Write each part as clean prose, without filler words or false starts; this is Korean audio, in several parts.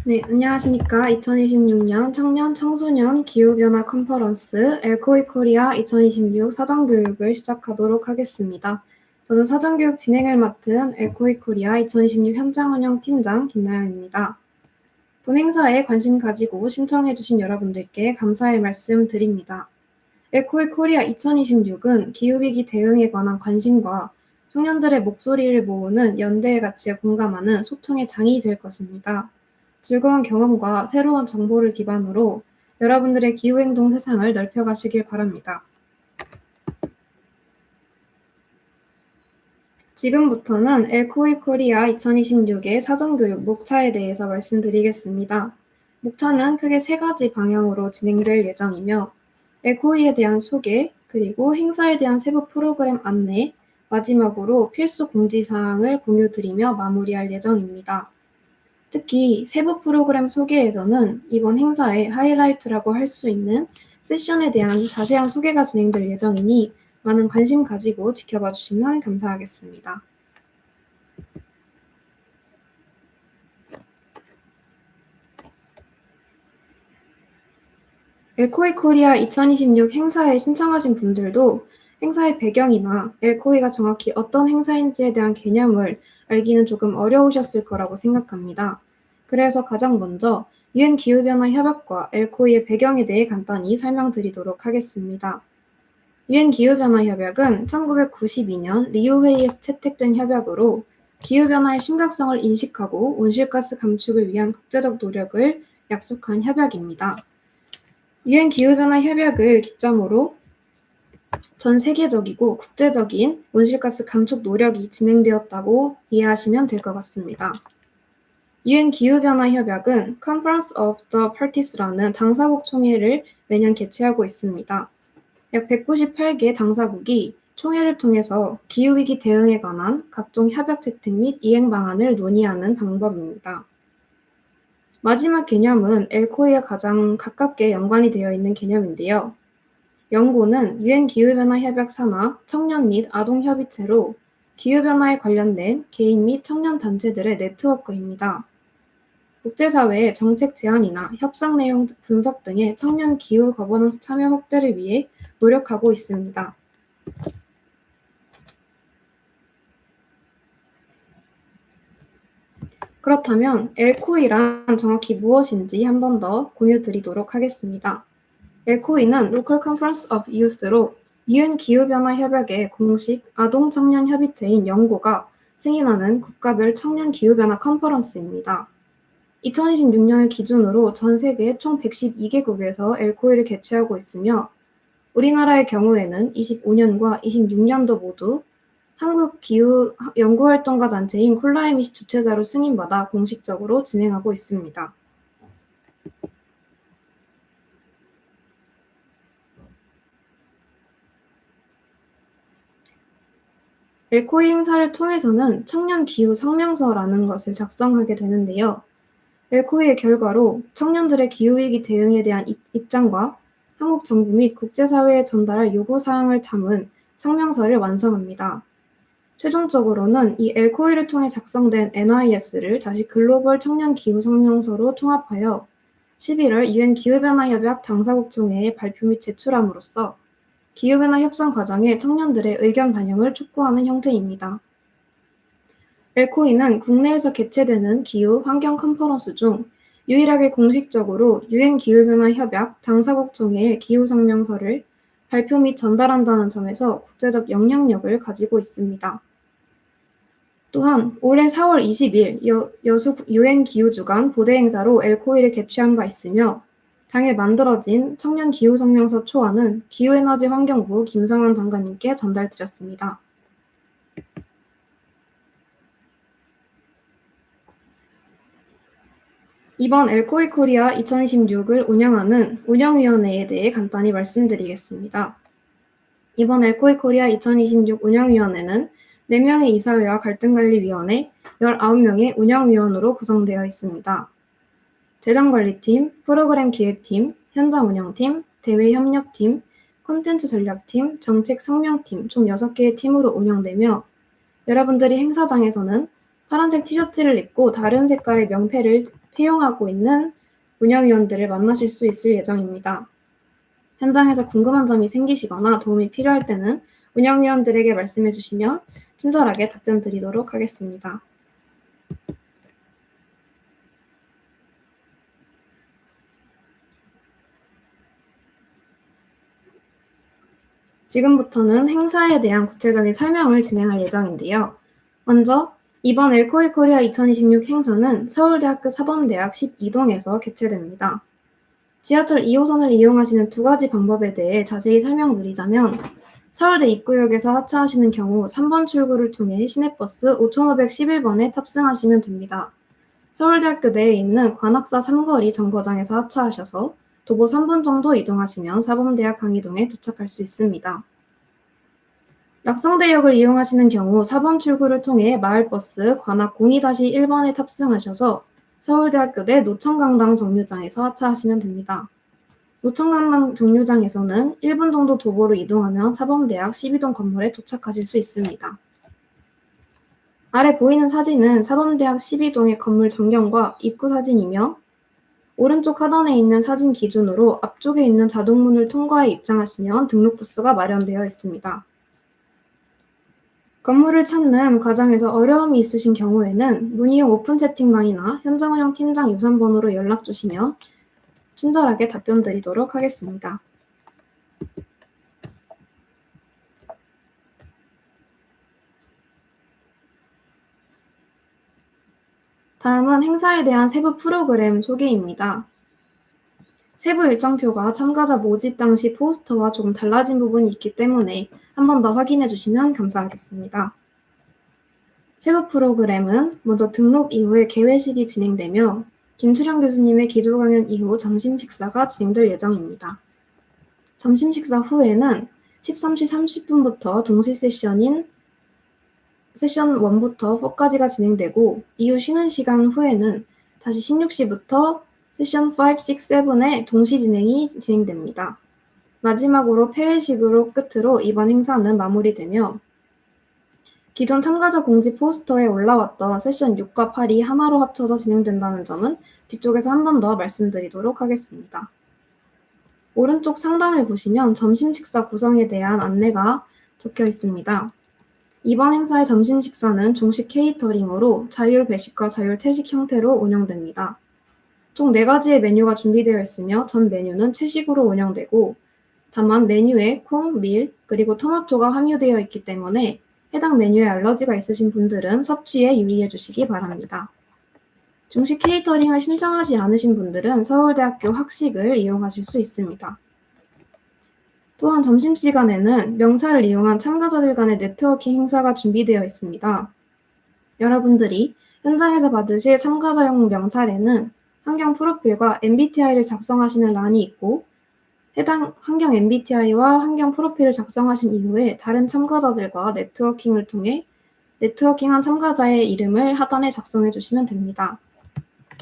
네, 안녕하십니까. 2026년 청년 청소년 기후변화 컨퍼런스 엘코이 코리아 2026 사전교육을 시작하도록 하겠습니다. 저는 사전교육 진행을 맡은 엘코이 코리아 2026 현장운영 팀장 김나연입니다. 본 행사에 관심 가지고 신청해주신 여러분들께 감사의 말씀 드립니다. 엘코이 코리아 2026은 기후위기 대응에 관한 관심과 청년들의 목소리를 모으는 연대의 가치에 공감하는 소통의 장이 될 것입니다. 즐거운 경험과 새로운 정보를 기반으로 여러분들의 기후행동 세상을 넓혀가시길 바랍니다. 지금부터는 엘코이 코리아 2026의 사전교육 목차에 대해서 말씀드리겠습니다. 목차는 크게 세 가지 방향으로 진행될 예정이며 엘코이에 대한 소개, 그리고 행사에 대한 세부 프로그램 안내, 마지막으로 필수 공지사항을 공유드리며 마무리할 예정입니다. 특히 세부 프로그램 소개에서는 이번 행사의 하이라이트라고 할 수 있는 세션에 대한 자세한 소개가 진행될 예정이니 많은 관심 가지고 지켜봐 주시면 감사하겠습니다. 엘코이 코리아 2026 행사에 신청하신 분들도 행사의 배경이나 엘코이가 정확히 어떤 행사인지에 대한 개념을 알기는 조금 어려우셨을 거라고 생각합니다. 그래서 가장 먼저 유엔 기후변화 협약과 엘코이의 배경에 대해 간단히 설명드리도록 하겠습니다. 유엔 기후변화 협약은 1992년 리우 회의에서 채택된 협약으로 기후변화의 심각성을 인식하고 온실가스 감축을 위한 국제적 노력을 약속한 협약입니다. 유엔 기후변화 협약을 기점으로 전 세계적이고 국제적인 온실가스 감축 노력이 진행되었다고 이해하시면 될 것 같습니다. 유엔 기후변화 협약은 Conference of the Parties라는 당사국 총회를 매년 개최하고 있습니다. 약 198개 당사국이 총회를 통해서 기후위기 대응에 관한 각종 협약 채택 및 이행 방안을 논의하는 방법입니다. 마지막 개념은 엘코이에 가장 가깝게 연관이 되어 있는 개념인데요. 연고는 유엔 기후변화 협약 산하 청년 및 아동 협의체로 기후변화에 관련된 개인 및 청년 단체들의 네트워크입니다. 국제사회의 정책 제안이나 협상 내용 분석 등의 청년 기후 거버넌스 참여 확대를 위해 노력하고 있습니다. 그렇다면 엘코이란 정확히 무엇인지 한 번 더 공유드리도록 하겠습니다. 엘코이는 Local Conference of Youth로 유엔 기후변화 협약의 공식 아동 청년 협의체인 연고가 승인하는 국가별 청년 기후변화 컨퍼런스입니다. 2026년을 기준으로 전 세계 총 112개국에서 엘코이를 개최하고 있으며 우리나라의 경우에는 25년과 26년도 모두 한국 기후 연구활동가 단체인 콜라이밋이 주최자로 승인받아 공식적으로 진행하고 있습니다. 엘코이 행사를 통해서는 청년 기후 성명서라는 것을 작성하게 되는데요. 엘코이의 결과로 청년들의 기후위기 대응에 대한 입장과 한국 정부 및 국제사회에 전달할 요구사항을 담은 성명서를 완성합니다. 최종적으로는 이 엘코이를 통해 작성된 NIS를 다시 글로벌 청년 기후 성명서로 통합하여 11월 유엔 기후변화 협약 당사국 총회에 발표 및 제출함으로써 기후변화 협상 과정에 청년들의 의견 반영을 촉구하는 형태입니다. 엘코이는 국내에서 개최되는 기후 환경 컨퍼런스 중 유일하게 공식적으로 유엔 기후변화 협약 당사국 총회의 기후 성명서를 발표 및 전달한다는 점에서 국제적 영향력을 가지고 있습니다. 또한 올해 4월 20일 여수 유엔 기후주간 보대 행사로 엘코이를 개최한 바 있으며 당일 만들어진 청년 기후 성명서 초안은 기후에너지 환경부 김성환 장관님께 전달드렸습니다. 이번 엘코이 코리아 2026을 운영하는 운영위원회에 대해 간단히 말씀드리겠습니다. 이번 엘코이 코리아 2026 운영위원회는 4명의 이사회와 갈등관리위원회, 19명의 운영위원으로 구성되어 있습니다. 재정관리팀, 프로그램 기획팀, 현장운영팀, 대외협력팀, 콘텐츠 전략팀, 정책 성명팀 총 6개의 팀으로 운영되며 여러분들이 행사장에서는 파란색 티셔츠를 입고 다른 색깔의 명패를 회용하고 있는 운영위원들을 만나실 수 있을 예정입니다. 현장에서 궁금한 점이 생기시거나 도움이 필요할 때는 운영위원들에게 말씀해 주시면 친절하게 답변 드리도록 하겠습니다. 지금부터는 행사에 대한 구체적인 설명을 진행할 예정인데요. 먼저 이번 엘코이 코리아 2026 행사는 서울대학교 사범대학 12동에서 개최됩니다. 지하철 2호선을 이용하시는 두 가지 방법에 대해 자세히 설명드리자면 서울대 입구역에서 하차하시는 경우 3번 출구를 통해 시내버스 5511번에 탑승하시면 됩니다. 서울대학교 내에 있는 관악사 삼거리 정거장에서 하차하셔서 도보 3분 정도 이동하시면 사범대학 강의동에 도착할 수 있습니다. 낙성대역을 이용하시는 경우 4번 출구를 통해 마을버스 관악 02-1번에 탑승하셔서 서울대학교 내 노천강당 정류장에서 하차하시면 됩니다. 노천강당 정류장에서는 1분 정도 도보로 이동하면 사범대학 12동 건물에 도착하실 수 있습니다. 아래 보이는 사진은 사범대학 12동의 건물 전경과 입구 사진이며 오른쪽 하단에 있는 사진 기준으로 앞쪽에 있는 자동문을 통과해 입장하시면 등록 부스가 마련되어 있습니다. 건물을 찾는 과정에서 어려움이 있으신 경우에는 문의용 오픈 채팅방이나 현장운영 팀장 유선번호로 연락 주시면 친절하게 답변 드리도록 하겠습니다. 다음은 행사에 대한 세부 프로그램 소개입니다. 세부 일정표가 참가자 모집 당시 포스터와 조금 달라진 부분이 있기 때문에 한 번 더 확인해 주시면 감사하겠습니다. 세부 프로그램은 먼저 등록 이후에 개회식이 진행되며 김수령 교수님의 기조 강연 이후 점심 식사가 진행될 예정입니다. 점심 식사 후에는 13시 30분부터 동시 세션인 세션 1부터 4까지가 진행되고 이후 쉬는 시간 후에는 다시 16시부터 세션 5, 6, 7의 동시 진행이 진행됩니다. 마지막으로 폐회식으로 끝으로 이번 행사는 마무리되며 기존 참가자 공지 포스터에 올라왔던 세션 6과 8이 하나로 합쳐서 진행된다는 점은 뒤쪽에서 한 번 더 말씀드리도록 하겠습니다. 오른쪽 상단을 보시면 점심 식사 구성에 대한 안내가 적혀 있습니다. 이번 행사의 점심 식사는 중식 케이터링으로 자율 배식과 자율 퇴식 형태로 운영됩니다. 총 4가지의 메뉴가 준비되어 있으며 전 메뉴는 채식으로 운영되고 다만 메뉴에 콩, 밀, 그리고 토마토가 함유되어 있기 때문에 해당 메뉴에 알러지가 있으신 분들은 섭취에 유의해 주시기 바랍니다. 중식 케이터링을 신청하지 않으신 분들은 서울대학교 학식을 이용하실 수 있습니다. 또한 점심시간에는 명찰을 이용한 참가자들 간의 네트워킹 행사가 준비되어 있습니다. 여러분들이 현장에서 받으실 참가자용 명찰에는 환경 프로필과 MBTI를 작성하시는 란이 있고 해당 환경 MBTI와 환경 프로필을 작성하신 이후에 다른 참가자들과 네트워킹을 통해 네트워킹한 참가자의 이름을 하단에 작성해 주시면 됩니다.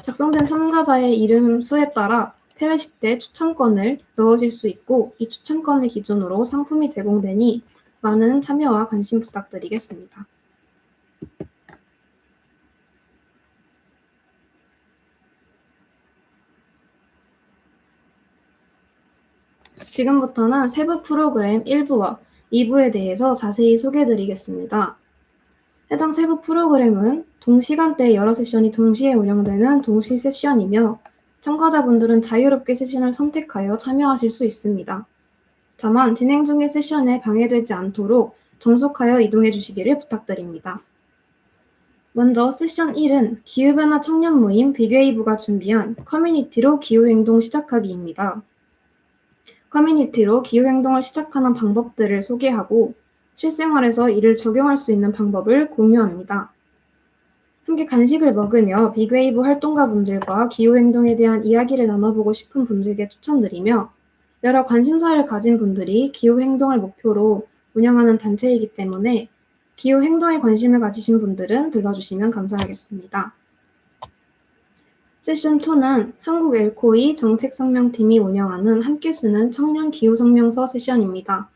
작성된 참가자의 이름 수에 따라 폐회식 때 추첨권을 넣으실 수 있고 이 추첨권을 기준으로 상품이 제공되니 많은 참여와 관심 부탁드리겠습니다. 지금부터는 세부 프로그램 1부와 2부에 대해서 자세히 소개해드리겠습니다. 해당 세부 프로그램은 동시간대에 여러 세션이 동시에 운영되는 동시 세션이며 참가자분들은 자유롭게 세션을 선택하여 참여하실 수 있습니다. 다만 진행 중의 세션에 방해되지 않도록 정숙하여 이동해 주시기를 부탁드립니다. 먼저 세션 1은 기후변화 청년 모임 빅웨이브가 준비한 커뮤니티로 기후행동 시작하기입니다. 커뮤니티로 기후행동을 시작하는 방법들을 소개하고 실생활에서 이를 적용할 수 있는 방법을 공유합니다. 함께 간식을 먹으며 빅웨이브 활동가분들과 기후행동에 대한 이야기를 나눠보고 싶은 분들께 추천드리며 여러 관심사를 가진 분들이 기후행동을 목표로 운영하는 단체이기 때문에 기후행동에 관심을 가지신 분들은 들러주시면 감사하겠습니다. 세션 2는 한국 엘코이 정책성명팀이 운영하는 함께 쓰는 청년 기후성명서 세션입니다.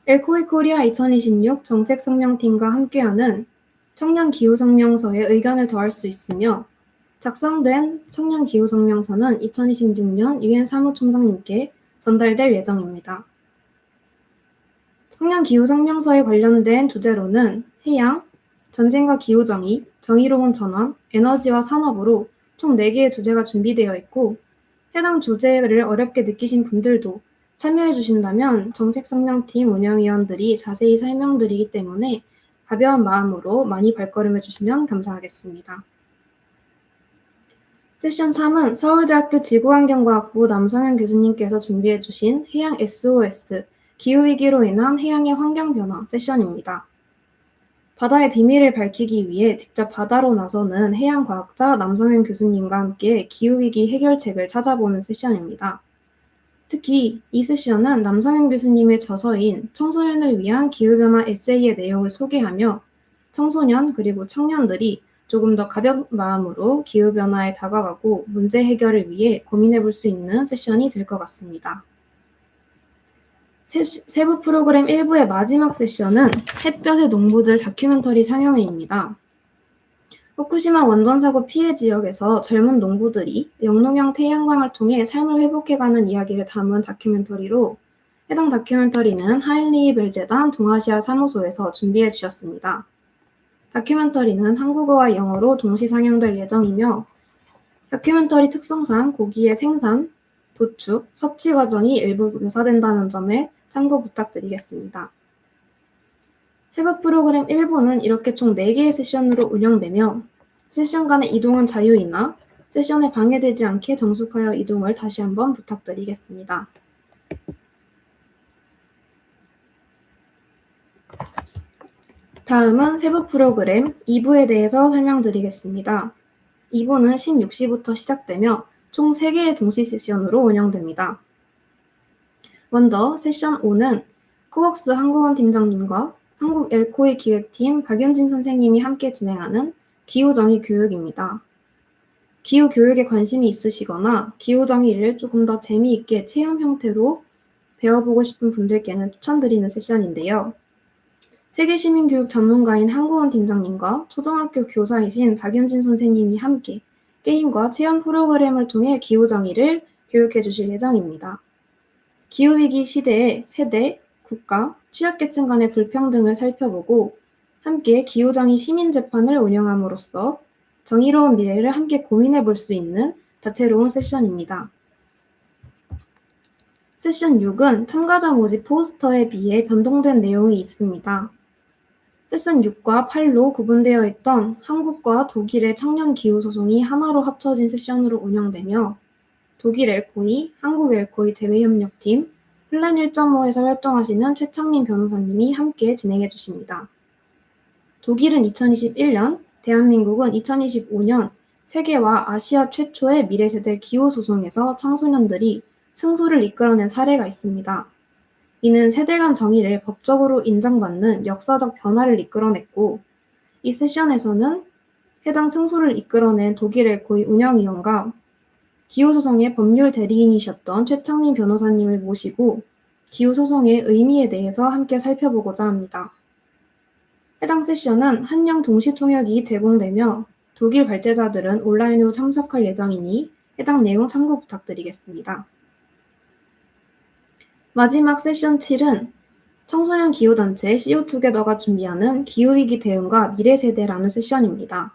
엘코이 코리아 2026 정책성명팀과 함께하는 청년 기후 성명서에 의견을 더할 수 있으며 작성된 청년 기후 성명서는 2026년 유엔 사무총장님께 전달될 예정입니다. 청년 기후 성명서에 관련된 주제로는 해양, 전쟁과 기후 정의, 정의로운 전환, 에너지와 산업으로 총 4개의 주제가 준비되어 있고 해당 주제를 어렵게 느끼신 분들도 참여해 주신다면 정책성명팀 운영위원들이 자세히 설명드리기 때문에 가벼운 마음으로 많이 발걸음해 주시면 감사하겠습니다. 세션 3은 서울대학교 지구환경과학부 남성현 교수님께서 준비해 주신 해양 SOS, 기후위기로 인한 해양의 환경변화 세션입니다. 바다의 비밀을 밝히기 위해 직접 바다로 나서는 해양과학자 남성현 교수님과 함께 기후위기 해결책을 찾아보는 세션입니다. 특히 이 세션은 남성현 교수님의 저서인 청소년을 위한 기후변화 에세이의 내용을 소개하며 청소년 그리고 청년들이 조금 더 가벼운 마음으로 기후변화에 다가가고 문제 해결을 위해 고민해 볼 수 있는 세션이 될 것 같습니다. 세부 프로그램 1부의 마지막 세션은 햇볕의 농부들 다큐멘터리 상영회입니다. 후쿠시마 원전사고 피해 지역에서 젊은 농부들이 영농형 태양광을 통해 삶을 회복해가는 이야기를 담은 다큐멘터리로 해당 다큐멘터리는 하인리히 재단 동아시아 사무소에서 준비해 주셨습니다. 다큐멘터리는 한국어와 영어로 동시 상영될 예정이며 다큐멘터리 특성상 고기의 생산, 도축, 섭취 과정이 일부 묘사된다는 점에 참고 부탁드리겠습니다. 세부 프로그램 1부는 이렇게 총 4개의 세션으로 운영되며 세션 간의 이동은 자유이나 세션에 방해되지 않게 정숙하여 이동을 다시 한번 부탁드리겠습니다. 다음은 세부 프로그램 2부에 대해서 설명드리겠습니다. 2부는 16시부터 시작되며 총 3개의 동시 세션으로 운영됩니다. 먼저 세션 5는 코웍스 한국원 팀장님과 한국 엘코이 기획팀 박윤진 선생님이 함께 진행하는 기후정의 교육입니다. 기후교육에 관심이 있으시거나 기후정의를 조금 더 재미있게 체험 형태로 배워보고 싶은 분들께는 추천드리는 세션인데요. 세계시민교육 전문가인 한국원 팀장님과 초등학교 교사이신 박윤진 선생님이 함께 게임과 체험 프로그램을 통해 기후정의를 교육해 주실 예정입니다. 기후위기 시대의 세대, 국가, 취약계층 간의 불평등을 살펴보고 함께 기후정의 시민재판을 운영함으로써 정의로운 미래를 함께 고민해 볼 수 있는 다채로운 세션입니다. 세션 6은 참가자 모집 포스터에 비해 변동된 내용이 있습니다. 세션 6과 8로 구분되어 있던 한국과 독일의 청년 기후 소송이 하나로 합쳐진 세션으로 운영되며 독일 엘코이, 한국 엘코이 대외협력팀, 플랜 1.5에서 활동하시는 최창민 변호사님이 함께 진행해 주십니다. 독일은 2021년, 대한민국은 2025년 세계와 아시아 최초의 미래세대 기후소송에서 청소년들이 승소를 이끌어낸 사례가 있습니다. 이는 세대 간 정의를 법적으로 인정받는 역사적 변화를 이끌어냈고 이 세션에서는 해당 승소를 이끌어낸 독일 엘코이 운영위원과 기후소송의 법률 대리인이셨던 최창민 변호사님을 모시고 기후소송의 의미에 대해서 함께 살펴보고자 합니다. 해당 세션은 한영 동시 통역이 제공되며 독일 발제자들은 온라인으로 참석할 예정이니 해당 내용 참고 부탁드리겠습니다. 마지막 세션 7은 청소년 기후단체 CO2게더가 준비하는 기후위기 대응과 미래세대라는 세션입니다.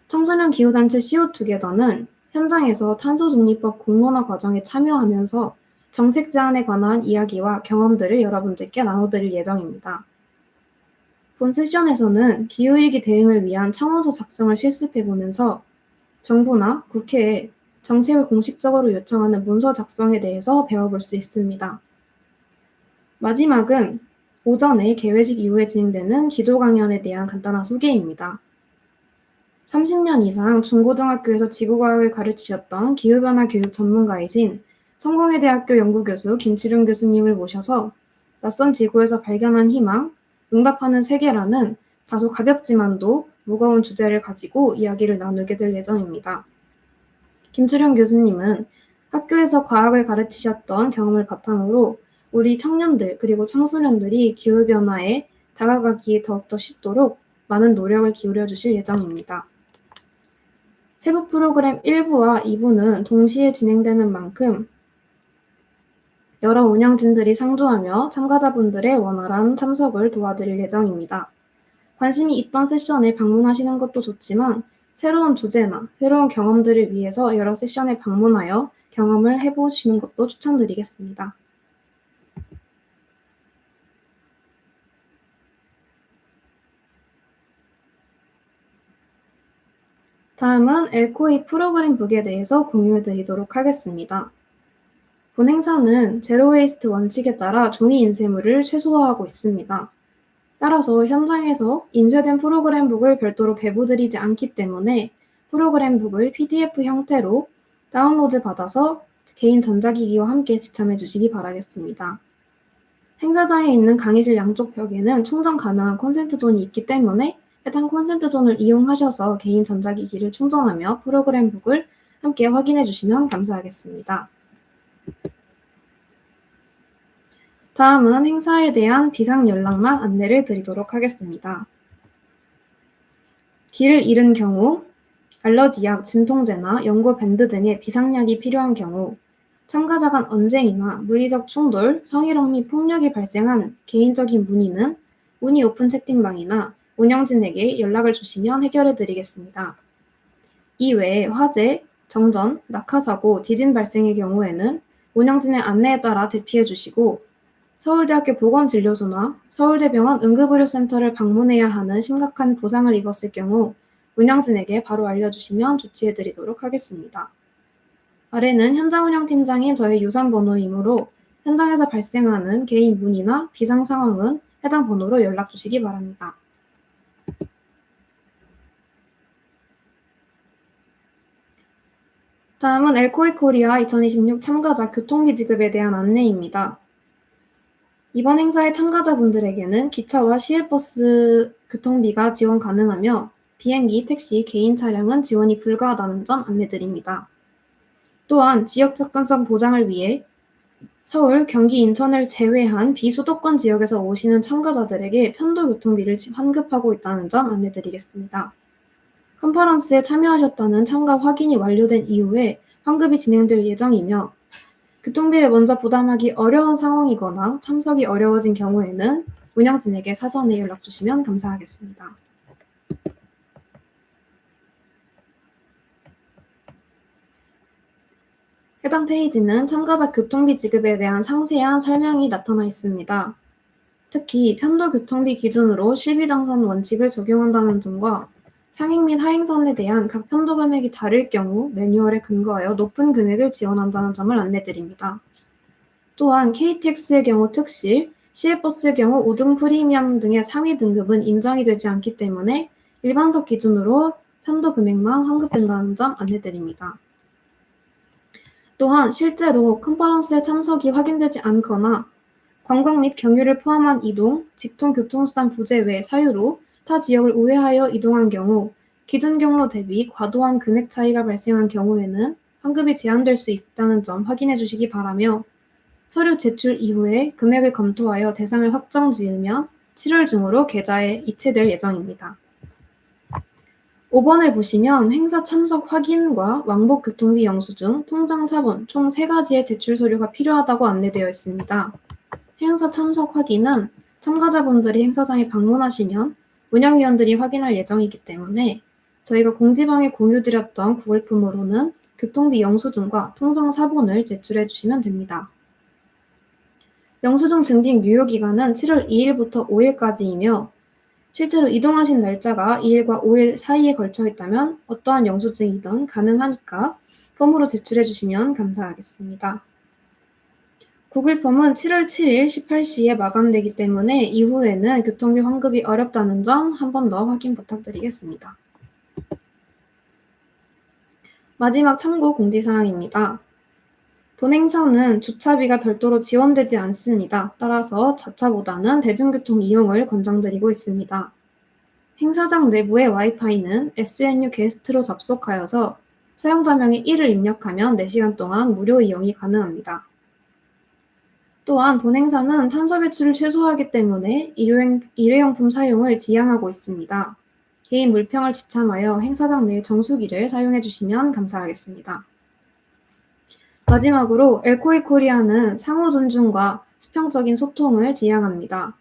청소년 기후단체 CO2게더는 현장에서 탄소중립법 공론화 과정에 참여하면서 정책 제안에 관한 이야기와 경험들을 여러분들께 나눠드릴 예정입니다. 본 세션에서는 기후위기 대응을 위한 청원서 작성을 실습해보면서 정부나 국회에 정책을 공식적으로 요청하는 문서 작성에 대해서 배워볼 수 있습니다. 마지막은 오전에 개회식 이후에 진행되는 기조 강연에 대한 간단한 소개입니다. 30년 이상 중고등학교에서 지구과학을 가르치셨던 기후변화 교육 전문가이신 성공회대학교 연구교수 김치룡 교수님을 모셔서 낯선 지구에서 발견한 희망, 응답하는 세계라는 다소 가볍지만도 무거운 주제를 가지고 이야기를 나누게 될 예정입니다. 김치룡 교수님은 학교에서 과학을 가르치셨던 경험을 바탕으로 우리 청년들 그리고 청소년들이 기후변화에 다가가기에 더욱더 쉽도록 많은 노력을 기울여 주실 예정입니다. 세부 프로그램 1부와 2부는 동시에 진행되는 만큼 여러 운영진들이 상주하며 참가자분들의 원활한 참석을 도와드릴 예정입니다. 관심이 있던 세션에 방문하시는 것도 좋지만 새로운 주제나 새로운 경험들을 위해서 여러 세션에 방문하여 경험을 해보시는 것도 추천드리겠습니다. 다음은 엘코이 프로그램북에 대해서 공유해드리도록 하겠습니다. 본 행사는 제로 웨이스트 원칙에 따라 종이 인쇄물을 최소화하고 있습니다. 따라서 현장에서 인쇄된 프로그램북을 별도로 배부드리지 않기 때문에 프로그램북을 PDF 형태로 다운로드 받아서 개인 전자기기와 함께 지참해 주시기 바라겠습니다. 행사장에 있는 강의실 양쪽 벽에는 충전 가능한 콘센트존이 있기 때문에 해당 콘센트존을 이용하셔서 개인 전자기기를 충전하며 프로그램북을 함께 확인해 주시면 감사하겠습니다. 다음은 행사에 대한 비상연락망 안내를 드리도록 하겠습니다. 길을 잃은 경우, 알러지약, 진통제나 연고 밴드 등의 비상약이 필요한 경우, 참가자 간 언쟁이나 물리적 충돌, 성희롱 및 폭력이 발생한 개인적인 문의는 문의 오픈 채팅방이나 운영진에게 연락을 주시면 해결해 드리겠습니다. 이외에 화재, 정전, 낙하사고, 지진 발생의 경우에는 운영진의 안내에 따라 대피해 주시고 서울대학교 보건진료소나 서울대병원 응급의료센터를 방문해야 하는 심각한 부상을 입었을 경우 운영진에게 바로 알려주시면 조치해 드리도록 하겠습니다. 아래는 현장 운영팀장인 저의 유선 번호이므로 현장에서 발생하는 개인 문의나 비상 상황은 해당 번호로 연락 주시기 바랍니다. 다음은 엘코이 코리아 2026 참가자 교통비 지급에 대한 안내입니다. 이번 행사의 참가자분들에게는 기차와 시외버스 교통비가 지원 가능하며 비행기, 택시, 개인 차량은 지원이 불가하다는 점 안내드립니다. 또한 지역 접근성 보장을 위해 서울, 경기, 인천을 제외한 비수도권 지역에서 오시는 참가자들에게 편도 교통비를 환급하고 있다는 점 안내드리겠습니다. 컨퍼런스에 참여하셨다는 참가 확인이 완료된 이후에 환급이 진행될 예정이며 교통비를 먼저 부담하기 어려운 상황이거나 참석이 어려워진 경우에는 운영진에게 사전에 연락 주시면 감사하겠습니다. 해당 페이지는 참가자 교통비 지급에 대한 상세한 설명이 나타나 있습니다. 특히 편도 교통비 기준으로 실비정산 원칙을 적용한다는 점과 상행 및 하행선에 대한 각 편도 금액이 다를 경우 매뉴얼에 근거하여 높은 금액을 지원한다는 점을 안내드립니다. 또한 KTX의 경우 특실, 시외버스의 경우 우등 프리미엄 등의 상위 등급은 인정이 되지 않기 때문에 일반석 기준으로 편도 금액만 환급된다는 점 안내드립니다. 또한 실제로 컨퍼런스에 참석이 확인되지 않거나 관광 및 경유를 포함한 이동, 직통 교통수단 부재 외 사유로 타 지역을 우회하여 이동한 경우 기준 경로 대비 과도한 금액 차이가 발생한 경우에는 환급이 제한될 수 있다는 점 확인해 주시기 바라며 서류 제출 이후에 금액을 검토하여 대상을 확정 지으면 7월 중으로 계좌에 이체될 예정입니다. 5번을 보시면 행사 참석 확인과 왕복 교통비 영수증, 통장 사본 총 3가지의 제출 서류가 필요하다고 안내되어 있습니다. 행사 참석 확인은 참가자분들이 행사장에 방문하시면 운영위원들이 확인할 예정이기 때문에 저희가 공지방에 공유드렸던 구글폼으로는 교통비 영수증과 통장 사본을 제출해 주시면 됩니다. 영수증 증빙 유효기간은 7월 2일부터 5일까지이며 실제로 이동하신 날짜가 2일과 5일 사이에 걸쳐 있다면 어떠한 영수증이든 가능하니까 폼으로 제출해 주시면 감사하겠습니다. 구글폼은 7월 7일 18시에 마감되기 때문에 이후에는 교통비 환급이 어렵다는 점 한 번 더 확인 부탁드리겠습니다. 마지막 참고 공지사항입니다. 본 행사는 주차비가 별도로 지원되지 않습니다. 따라서 자차보다는 대중교통 이용을 권장드리고 있습니다. 행사장 내부의 와이파이는 SNU 게스트로 접속하여서 사용자명의 1을 입력하면 4시간 동안 무료 이용이 가능합니다. 또한 본 행사는 탄소 배출을 최소화하기 때문에 일회용품 사용을 지향하고 있습니다. 개인 물평을 지참하여 행사장 내 정수기를 사용해 주시면 감사하겠습니다. 마지막으로 엘코이 코리아는 상호 존중과 수평적인 소통을 지향합니다.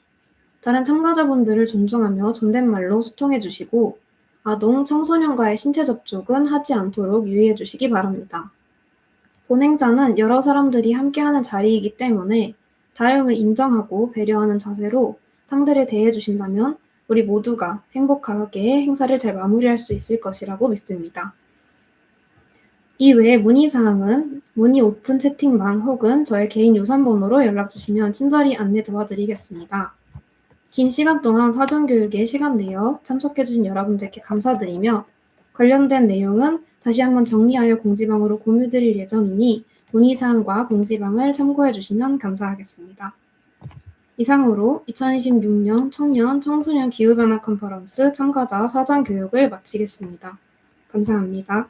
다른 참가자분들을 존중하며 존댓말로 소통해 주시고 아동, 청소년과의 신체 접촉은 하지 않도록 유의해 주시기 바랍니다. 본 행사는 여러 사람들이 함께하는 자리이기 때문에 다름을 인정하고 배려하는 자세로 상대를 대해 주신다면 우리 모두가 행복하게 행사를 잘 마무리할 수 있을 것이라고 믿습니다. 이외에 문의사항은 문의 오픈 채팅방 혹은 저의 개인 유선번호로 연락주시면 친절히 안내 도와드리겠습니다. 긴 시간 동안 사전교육에 시간 내어 참석해주신 여러분들께 감사드리며 관련된 내용은 다시 한번 정리하여 공지방으로 공유드릴 예정이니 문의사항과 공지방을 참고해주시면 감사하겠습니다. 이상으로 2026년 청년 청소년 기후변화 컨퍼런스 참가자 사전교육을 마치겠습니다. 감사합니다.